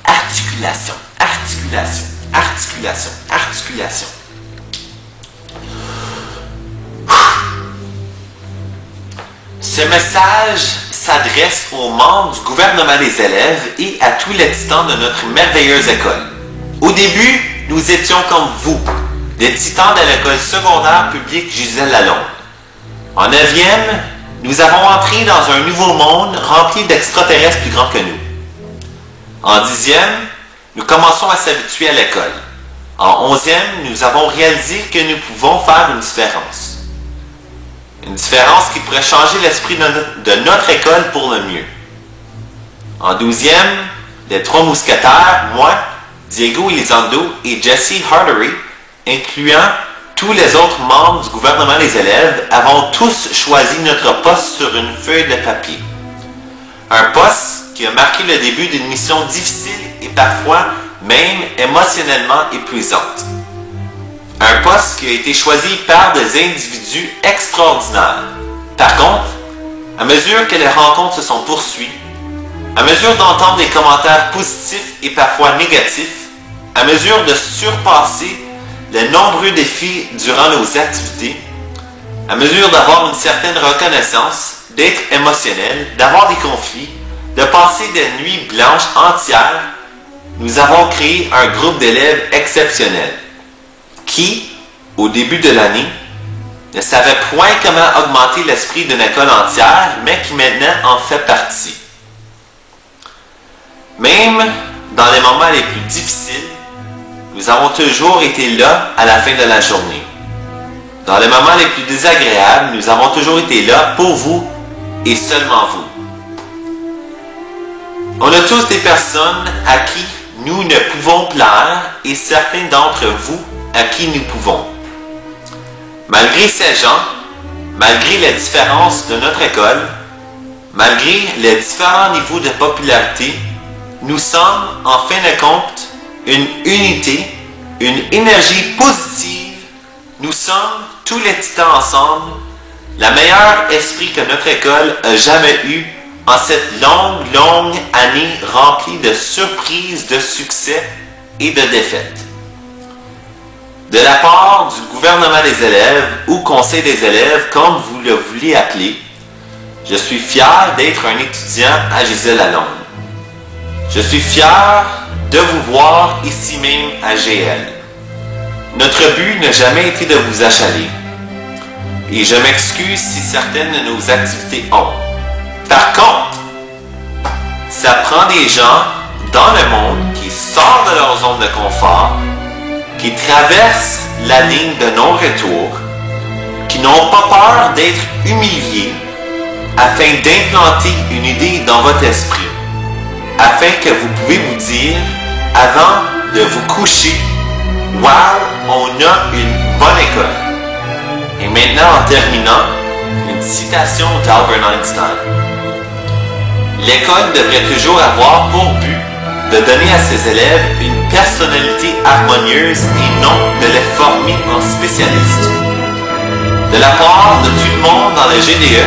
Articulation, articulation, articulation, articulation. Ce message s'adresse aux membres du gouvernement des élèves et à tous les titans de notre merveilleuse école. Au début, nous étions comme vous, des titans de l'école secondaire publique Gisèle Lalonde. En 9e, nous avons entré dans un nouveau monde rempli d'extraterrestres plus grands que nous. En 10e, nous commençons à s'habituer à l'école. En 11e, nous avons réalisé que nous pouvons faire une différence. Une différence qui pourrait changer l'esprit de notre école pour le mieux. En 12e, les 3 mousquetaires, moi, Diego Elizondo et Jesse Hardery, incluant tous les autres membres du gouvernement des élèves, avons tous choisi notre poste sur une feuille de papier. Un poste qui a marqué le début d'une mission difficile et parfois même émotionnellement épuisante. Un poste qui a été choisi par des individus extraordinaires. Par contre, à mesure que les rencontres se sont poursuivies, à mesure d'entendre des commentaires positifs et parfois négatifs, à mesure de surpasser les nombreux défis durant nos activités, à mesure d'avoir une certaine reconnaissance, d'être émotionnel, d'avoir des conflits, de passer des nuits blanches entières, nous avons créé un groupe d'élèves exceptionnels qui, au début de l'année, ne savait point comment augmenter l'esprit d'une école entière, mais qui maintenant en fait partie. Même dans les moments les plus difficiles, nous avons toujours été là à la fin de la journée. Dans les moments les plus désagréables, nous avons toujours été là pour vous et seulement vous. On a tous des personnes à qui nous ne pouvons plaire et certains d'entre vous à qui nous pouvons. Malgré ces gens, malgré les différences de notre école, malgré les différents niveaux de popularité, nous sommes, en fin de compte, une unité, une énergie positive. Nous sommes, tous les titans ensemble, la meilleure esprit que notre école a jamais eu en cette longue année remplie de surprises, de succès et de défaites. De la part du gouvernement des élèves ou conseil des élèves, comme vous le voulez appeler, je suis fier d'être un étudiant à Gisèle Lalonde. Je suis fier de vous voir ici même à GL. Notre but n'a jamais été de vous achaler. Et je m'excuse si certaines de nos activités ont. Par contre, ça prend des gens dans le monde qui sortent de leur zone de confort, qui traversent la ligne de non-retour, qui n'ont pas peur d'être humiliés, afin d'implanter une idée dans votre esprit, afin que vous pouvez vous dire, avant de vous coucher, « Wow, on a une bonne école ». Et maintenant, en terminant, une citation d'Albert Einstein. L'école devrait toujours avoir pour but de donner à ses élèves une personnalité harmonieuse et non de les former en spécialistes. De la part de tout le monde dans le GDE,